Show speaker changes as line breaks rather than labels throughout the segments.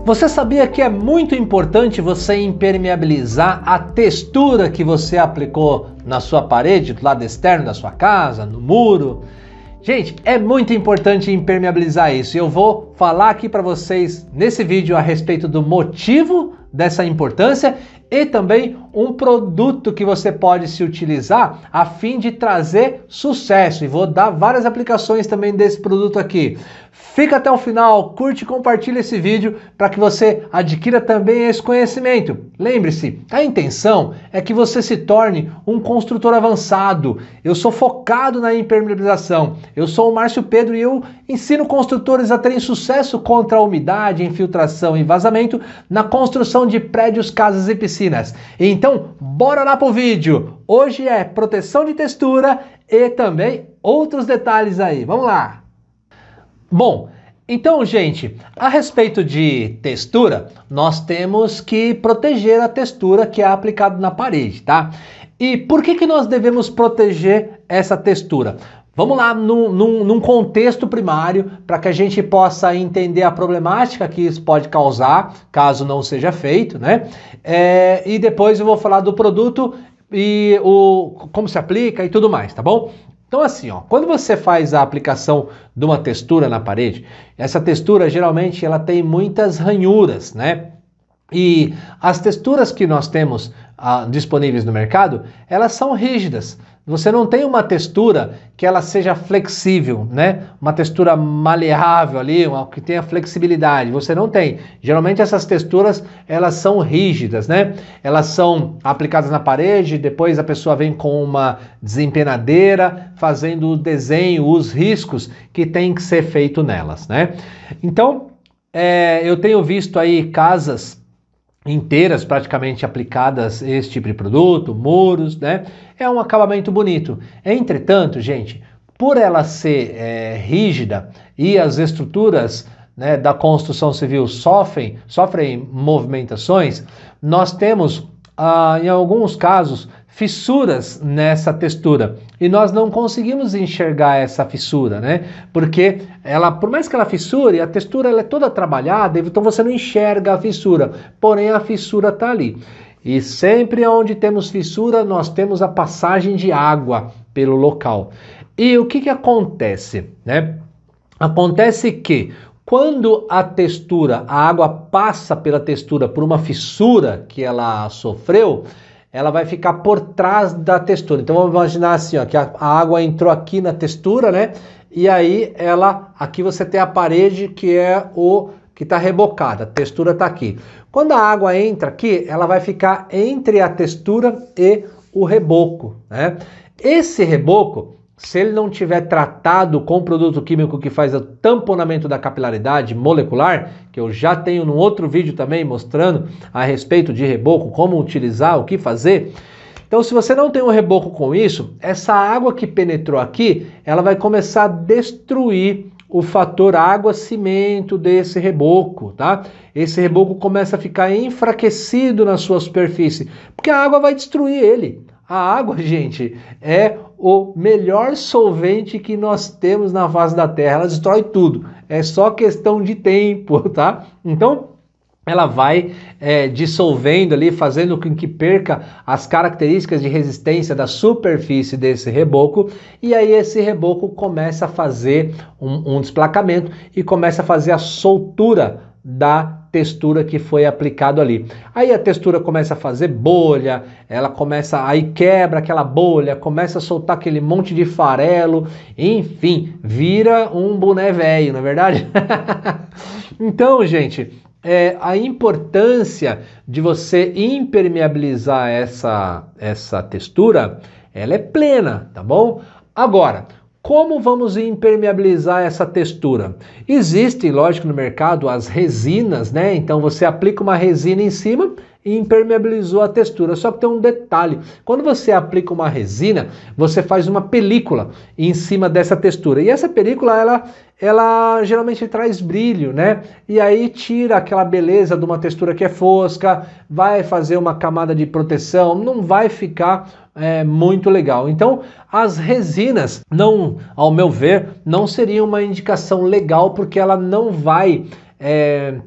Você sabia que é muito importante você impermeabilizar a textura que você aplicou na sua parede, do lado externo da sua casa, no muro? Gente, é muito importante impermeabilizar isso. Eu vou falar aqui para vocês nesse vídeo a respeito do motivo dessa importância e também um produto que você pode se utilizar a fim de trazer sucesso. E vou dar várias aplicações também desse produto aqui. Fica até o final, curte e compartilha esse vídeo para que você adquira também esse conhecimento. Lembre-se, a intenção é que você se torne um construtor avançado. Eu sou focado na impermeabilização. Eu sou o Márcio Pedro e eu ensino construtores a terem sucesso contra a umidade, infiltração e vazamento na construção de prédios, casas e piscinas. Então, bora lá pro vídeo. Hoje é proteção de textura e também outros detalhes aí. Vamos lá. Bom, então, gente, a respeito de textura, nós temos que proteger a textura que é aplicada na parede, tá? E por que nós devemos proteger essa textura? Vamos lá num contexto primário para que a gente possa entender a problemática que isso pode causar, caso não seja feito, né? E depois eu vou falar do produto e como se aplica e tudo mais, tá bom? Então assim, ó, quando você faz a aplicação de uma textura na parede, essa textura geralmente ela tem muitas ranhuras, né? E as texturas que nós temos disponíveis no mercado, elas são rígidas. Você não tem uma textura que ela seja flexível, né? Uma textura maleável ali, que tenha flexibilidade. Você não tem. Geralmente essas texturas, elas são rígidas, né? Elas são aplicadas na parede, depois a pessoa vem com uma desempenadeira, fazendo o desenho, os riscos que tem que ser feito nelas, né? Então, eu tenho visto aí casas inteiras praticamente aplicadas esse tipo de produto, muros, né? É um acabamento bonito. Entretanto, gente, por ela ser rígida e as estruturas, né, da construção civil sofrem movimentações, nós temos, em alguns casos, fissuras nessa textura e nós não conseguimos enxergar essa fissura, né? Porque ela, por mais que ela fissure, a textura ela é toda trabalhada, então você não enxerga a fissura, porém a fissura está ali. E sempre onde temos fissura, nós temos a passagem de água pelo local. E o que acontece, né? Acontece que quando a água passa pela textura por uma fissura que ela sofreu, ela vai ficar por trás da textura. Então vamos imaginar assim, ó, que a água entrou aqui na textura, né? E aí aqui você tem a parede que é que está rebocada, a textura está aqui. Quando a água entra aqui, ela vai ficar entre a textura e o reboco, né? Esse reboco, se ele não tiver tratado com produto químico que faz o tamponamento da capilaridade molecular, que eu já tenho num outro vídeo também mostrando a respeito de reboco, como utilizar, o que fazer. Então, se você não tem um reboco com isso, essa água que penetrou aqui, ela vai começar a destruir o fator água-cimento desse reboco, tá? Esse reboco começa a ficar enfraquecido na sua superfície, porque a água vai destruir ele. A água, gente, é o melhor solvente que nós temos na face da Terra. Ela destrói tudo. É só questão de tempo, tá? Então, ela vai dissolvendo ali, fazendo com que perca as características de resistência da superfície desse reboco. E aí esse reboco começa a fazer um desplacamento e começa a fazer a soltura da textura que foi aplicado ali. Aí a textura começa a fazer bolha, aí quebra aquela bolha, começa a soltar aquele monte de farelo, enfim, vira um boné velho, não é verdade? Então, gente, a importância de você impermeabilizar essa textura, ela é plena, tá bom? Agora, como vamos impermeabilizar essa textura? Existem, lógico, no mercado as resinas, né? Então você aplica uma resina em cima e impermeabilizou a textura. Só que tem um detalhe: quando você aplica uma resina, você faz uma película em cima dessa textura. E essa película, ela geralmente traz brilho, né? E aí tira aquela beleza de uma textura que é fosca, vai fazer uma camada de proteção, não vai ficar muito legal. Então, as resinas, não, ao meu ver, não seria uma indicação legal, porque ela não vai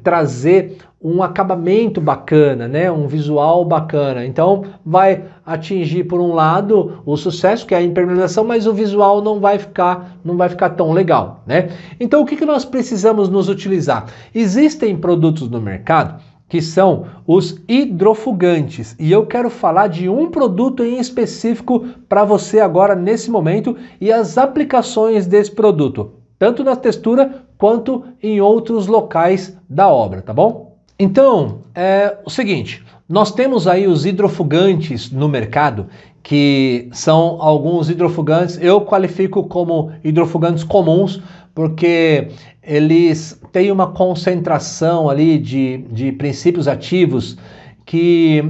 trazer um acabamento bacana, né? Um visual bacana. Então vai atingir por um lado o sucesso, que é a impermeabilização, mas o visual não vai ficar tão legal, né? Então o que nós precisamos nos utilizar? Existem produtos no mercado que são os hidrofugantes, e eu quero falar de um produto em específico para você agora nesse momento e as aplicações desse produto, tanto na textura quanto em outros locais da obra, tá bom? Então, é o seguinte, nós temos aí os hidrofugantes no mercado, que são alguns hidrofugantes, eu qualifico como hidrofugantes comuns, porque eles têm uma concentração ali de princípios ativos que,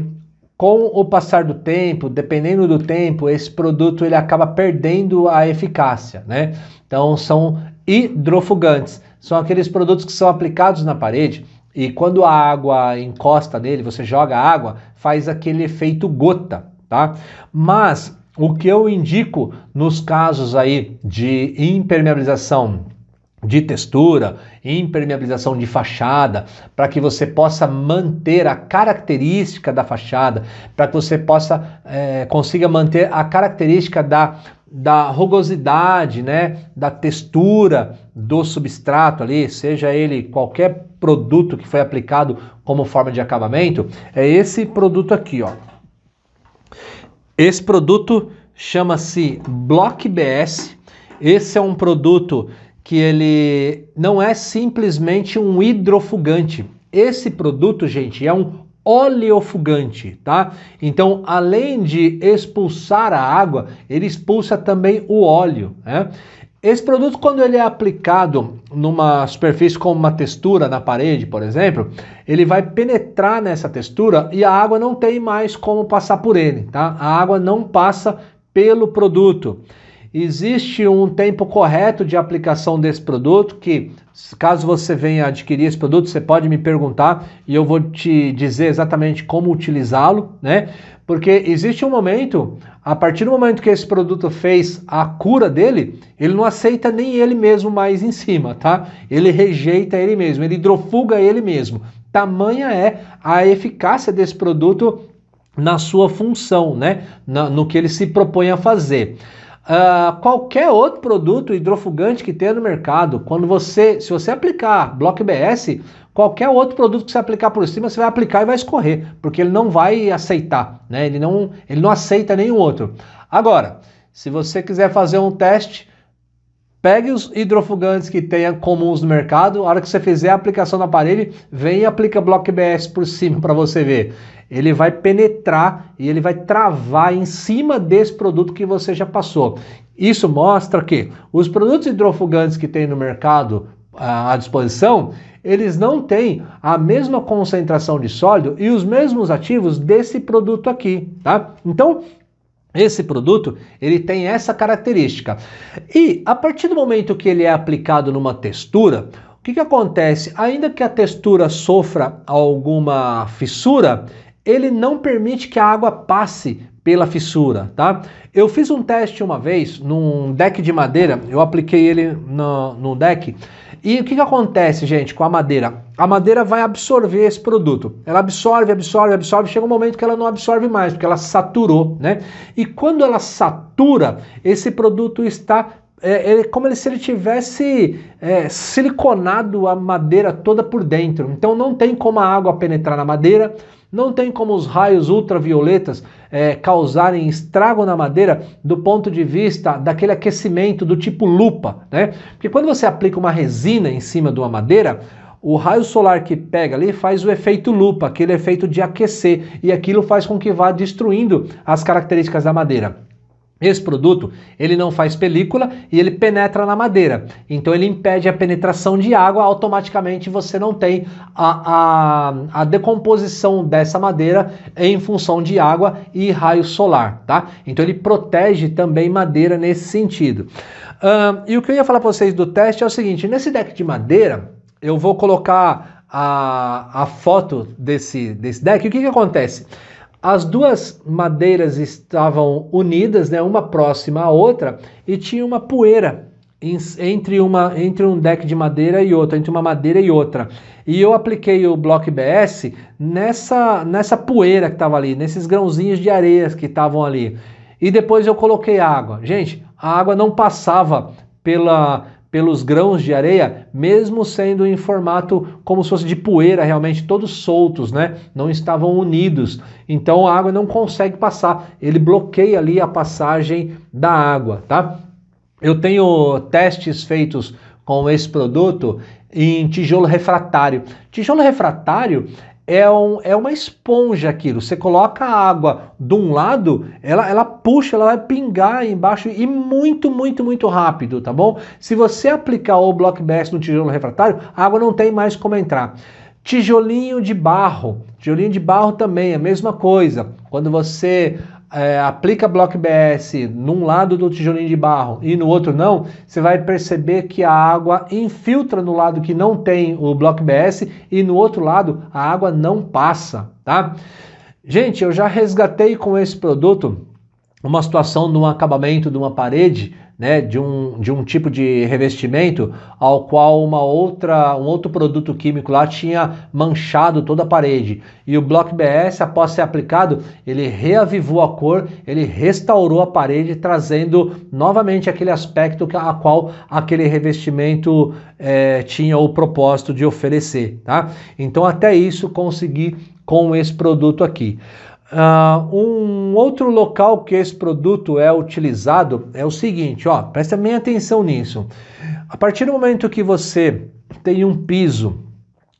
com o passar do tempo, dependendo do tempo, esse produto ele acaba perdendo a eficácia, né? Então são hidrofugantes, são aqueles produtos que são aplicados na parede e quando a água encosta nele, você joga água, faz aquele efeito gota, tá? Mas o que eu indico nos casos aí de impermeabilização de textura, impermeabilização de fachada, para que você possa manter a característica da fachada, para que você consiga manter a característica da rugosidade, né, da textura do substrato ali, seja ele qualquer produto que foi aplicado como forma de acabamento, é esse produto aqui, ó. Esse produto chama-se Block BS. Esse é um produto que ele não é simplesmente um hidrofugante. Esse produto, gente, é um oleofugante, tá? Então, além de expulsar a água, ele expulsa também o óleo, né? Esse produto, quando ele é aplicado numa superfície como uma textura na parede, por exemplo, ele vai penetrar nessa textura e a água não tem mais como passar por ele, tá? A água não passa pelo produto. Existe um tempo correto de aplicação desse produto que, caso você venha adquirir esse produto, você pode me perguntar e eu vou te dizer exatamente como utilizá-lo, né? Porque existe um momento, a partir do momento que esse produto fez a cura dele, ele não aceita nem ele mesmo mais em cima, tá? Ele rejeita ele mesmo, ele hidrofuga ele mesmo. Tamanha é a eficácia desse produto na sua função, né? No que ele se propõe a fazer. Qualquer outro produto hidrofugante que tenha no mercado, se você aplicar Block BS, qualquer outro produto que você aplicar por cima, você vai aplicar e vai escorrer, porque ele não vai aceitar, né? Ele não aceita nenhum outro. Agora, se você quiser fazer um teste, pegue os hidrofugantes que tenha comuns no mercado, a hora que você fizer a aplicação na parede, vem e aplica Block BS por cima para você ver. Ele vai penetrar e ele vai travar em cima desse produto que você já passou. Isso mostra que os produtos hidrofugantes que tem no mercado à disposição, eles não têm a mesma concentração de sólido e os mesmos ativos desse produto aqui, tá? Então, esse produto, ele tem essa característica. E a partir do momento que ele é aplicado numa textura, o que acontece? Ainda que a textura sofra alguma fissura, ele não permite que a água passe pela fissura, tá? Eu fiz um teste uma vez num deck de madeira, eu apliquei ele no deck, e o que acontece, gente, com a madeira? A madeira vai absorver esse produto. Ela absorve, chega um momento que ela não absorve mais, porque ela saturou, né? E quando ela satura, esse produto está como se ele tivesse siliconado a madeira toda por dentro. Então não tem como a água penetrar na madeira, não tem como os raios ultravioletas causarem estrago na madeira do ponto de vista daquele aquecimento do tipo lupa, né? Porque quando você aplica uma resina em cima de uma madeira, o raio solar que pega ali faz o efeito lupa, aquele efeito de aquecer, e aquilo faz com que vá destruindo as características da madeira. Esse produto, ele não faz película e ele penetra na madeira. Então ele impede a penetração de água, automaticamente você não tem a decomposição dessa madeira em função de água e raio solar, tá? Então ele protege também madeira nesse sentido. E o que eu ia falar para vocês do teste é o seguinte, nesse deck de madeira, eu vou colocar a foto desse deck. E o que acontece? As duas madeiras estavam unidas, né, uma próxima à outra, e tinha uma poeira entre um deck de madeira e outra, entre uma madeira e outra. E eu apliquei o Block BS nessa poeira que estava ali, nesses grãozinhos de areia que estavam ali. E depois eu coloquei água. Gente, a água não passava pelos grãos de areia, mesmo sendo em formato como se fosse de poeira, realmente todos soltos, né? Não estavam unidos. Então a água não consegue passar. Ele bloqueia ali a passagem da água, tá? Eu tenho testes feitos com esse produto em tijolo refratário. Tijolo refratário é uma esponja aquilo. Você coloca a água de um lado, ela puxa, ela vai pingar embaixo e muito, muito, muito rápido, tá bom? Se você aplicar o Block BS no tijolo refratário, a água não tem mais como entrar. Tijolinho de barro também, a mesma coisa. Quando você aplica Block BS num lado do tijolinho de barro e no outro não, você vai perceber que a água infiltra no lado que não tem o Block BS e no outro lado a água não passa, tá? Gente, eu já resgatei com esse produto uma situação de um acabamento de uma parede, né, de um tipo de revestimento ao qual um outro produto químico lá tinha manchado toda a parede. E o Block BS, após ser aplicado, ele reavivou a cor, ele restaurou a parede, trazendo novamente aquele aspecto a qual aquele revestimento tinha o propósito de oferecer, tá? Então até isso consegui com esse produto aqui. Um outro local que esse produto é utilizado é o seguinte, ó, presta bem atenção nisso. A partir do momento que você tem um piso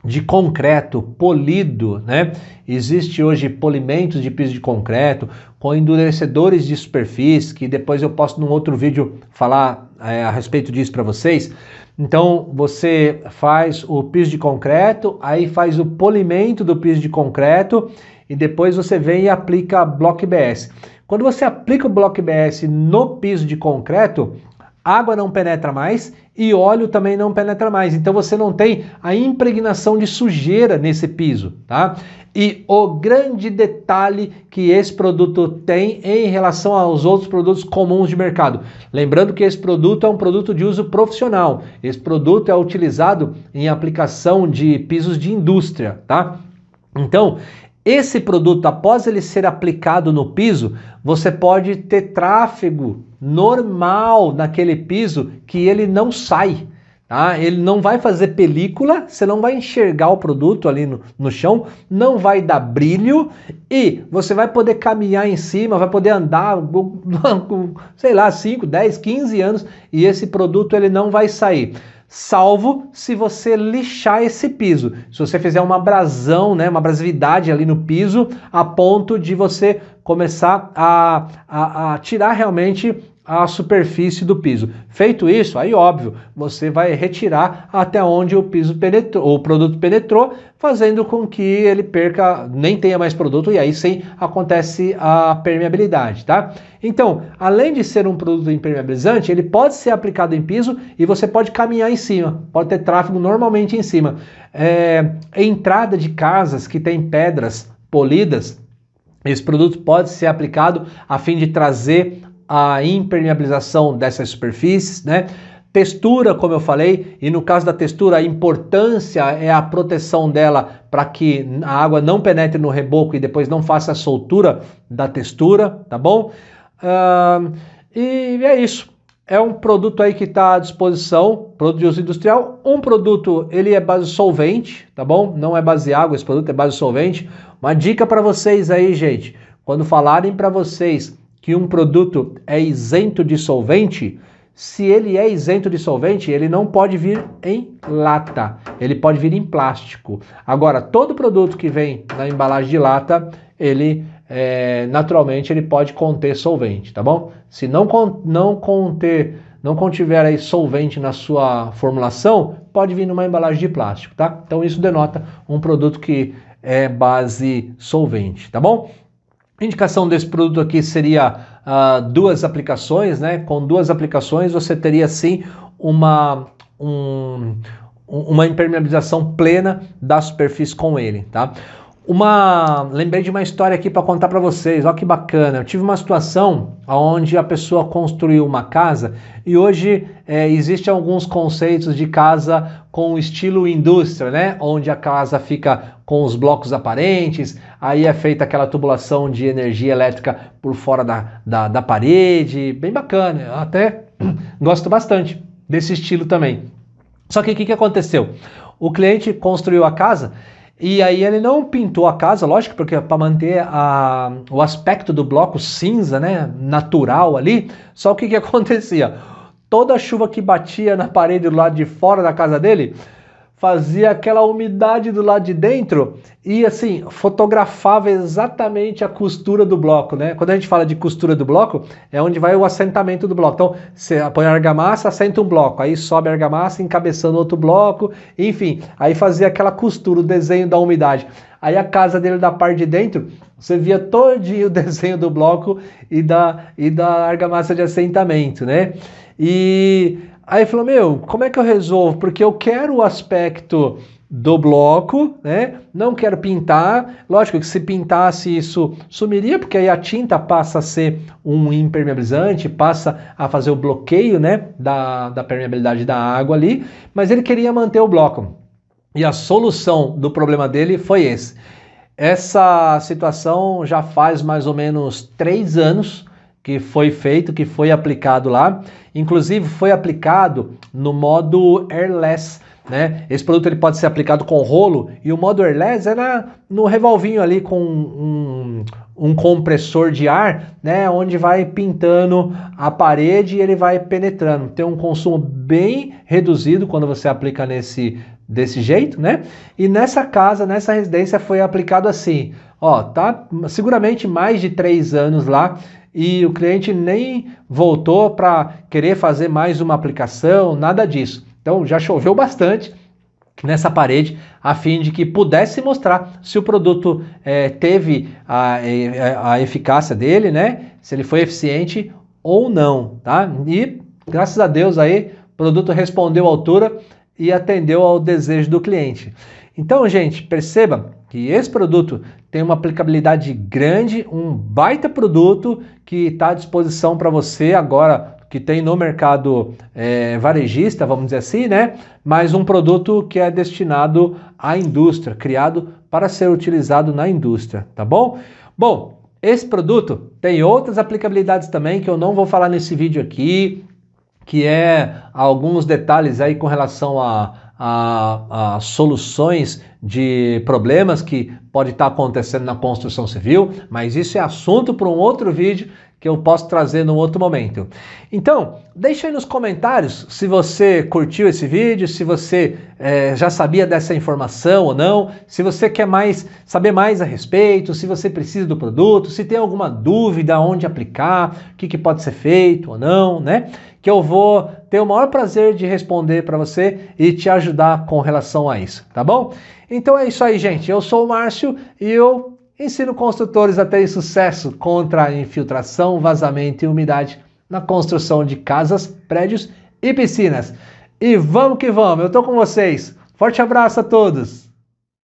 de concreto polido, né? Existe hoje polimentos de piso de concreto com endurecedores de superfície, que depois eu posso num outro vídeo falar a respeito disso para vocês. Então você faz o piso de concreto, aí faz o polimento do piso de concreto e depois você vem e aplica Block BS. Quando você aplica o Block BS no piso de concreto, água não penetra mais e óleo também não penetra mais. Então você não tem a impregnação de sujeira nesse piso, tá? E o grande detalhe que esse produto tem em relação aos outros produtos comuns de mercado. Lembrando que esse produto é um produto de uso profissional. Esse produto é utilizado em aplicação de pisos de indústria, tá? Então, esse produto, após ele ser aplicado no piso, você pode ter tráfego normal naquele piso que ele não sai, tá? Ele não vai fazer película, você não vai enxergar o produto ali no chão, não vai dar brilho e você vai poder caminhar em cima, vai poder andar com, sei lá, 5, 10, 15 anos e esse produto ele não vai sair. Salvo se você lixar esse piso. Se você fizer uma abrasão, né, uma abrasividade ali no piso, a ponto de você começar a tirar realmente a superfície do piso. Feito isso, aí óbvio, você vai retirar até onde o piso penetrou, o produto penetrou, fazendo com que ele perca, nem tenha mais produto e aí sim acontece a permeabilidade, tá? Então, além de ser um produto impermeabilizante, ele pode ser aplicado em piso e você pode caminhar em cima, pode ter tráfego normalmente em cima. Entrada de casas que tem pedras polidas, esse produto pode ser aplicado a fim de trazer a impermeabilização dessas superfícies, né? Textura, como eu falei, e no caso da textura, a importância é a proteção dela para que a água não penetre no reboco e depois não faça a soltura da textura, tá bom? E é isso. É um produto aí que está à disposição, produto de uso industrial. Um produto, ele é base solvente, tá bom? Não é base água, esse produto é base solvente. Uma dica para vocês aí, gente. Quando falarem para vocês que um produto é isento de solvente, se ele é isento de solvente, ele não pode vir em lata, ele pode vir em plástico. Agora, todo produto que vem na embalagem de lata, ele naturalmente ele pode conter solvente, tá bom? Se não contiver aí solvente na sua formulação, pode vir numa embalagem de plástico, tá? Então isso denota um produto que é base solvente, tá bom? A indicação desse produto aqui seria duas aplicações, né? Com duas aplicações você teria sim uma impermeabilização plena da superfície com ele, tá? Lembrei de uma história aqui para contar para vocês. Olha que bacana. Eu tive uma situação onde a pessoa construiu uma casa e hoje existem alguns conceitos de casa com estilo indústria, né? Onde a casa fica com os blocos aparentes, aí é feita aquela tubulação de energia elétrica por fora da parede. Bem bacana. Eu até gosto bastante desse estilo também. Só que o que aconteceu? O cliente construiu a casa e aí ele não pintou a casa, lógico, porque para manter o aspecto do bloco cinza, né, natural ali. Só que acontecia? Toda a chuva que batia na parede do lado de fora da casa dele fazia aquela umidade do lado de dentro e assim, fotografava exatamente a costura do bloco, né? Quando a gente fala de costura do bloco, é onde vai o assentamento do bloco. Então, você põe a argamassa, assenta um bloco, aí sobe a argamassa encabeçando outro bloco, enfim, aí fazia aquela costura, o desenho da umidade. Aí a casa dele da parte de dentro, você via todinho o desenho do bloco e da argamassa de assentamento, né? E aí falou, meu, como é que eu resolvo? Porque eu quero o aspecto do bloco, né? Não quero pintar. Lógico que se pintasse isso sumiria, porque aí a tinta passa a ser um impermeabilizante, passa a fazer o bloqueio, né, da permeabilidade da água ali, mas ele queria manter o bloco. E a solução do problema dele foi esse. Essa situação já faz mais ou menos 3 anos que foi feito, que foi aplicado lá. Inclusive foi aplicado no modo airless, né? Esse produto ele pode ser aplicado com rolo e o modo airless é no revolvinho ali com um compressor de ar, né? Onde vai pintando a parede e ele vai penetrando. Tem um consumo bem reduzido quando você aplica desse jeito, né? E nessa casa, nessa residência foi aplicado assim, ó, tá seguramente mais de 3 anos lá. E o cliente nem voltou para querer fazer mais uma aplicação, nada disso. Então já choveu bastante nessa parede, a fim de que pudesse mostrar se o produto teve a eficácia dele, né? Se ele foi eficiente ou não, tá? E graças a Deus aí o produto respondeu à altura e atendeu ao desejo do cliente. Então, gente, perceba que esse produto tem uma aplicabilidade grande, um baita produto que está à disposição para você agora, que tem no mercado varejista, vamos dizer assim, né? Mas um produto que é destinado à indústria, criado para ser utilizado na indústria, tá bom? Bom, esse produto tem outras aplicabilidades também que eu não vou falar nesse vídeo aqui, que é alguns detalhes aí com relação a soluções de problemas que pode estar acontecendo na construção civil, mas isso é assunto para um outro vídeo que eu posso trazer num outro momento. Então, deixa aí nos comentários se você curtiu esse vídeo, se você já sabia dessa informação ou não, se você quer saber mais a respeito, se você precisa do produto, se tem alguma dúvida onde aplicar, o que pode ser feito ou não, né? Que eu vou ter o maior prazer de responder para você e te ajudar com relação a isso, tá bom? Então é isso aí, gente. Eu sou o Márcio e eu ensino construtores a terem sucesso contra a infiltração, vazamento e umidade na construção de casas, prédios e piscinas. E vamos que vamos, eu tô com vocês. Forte abraço a todos!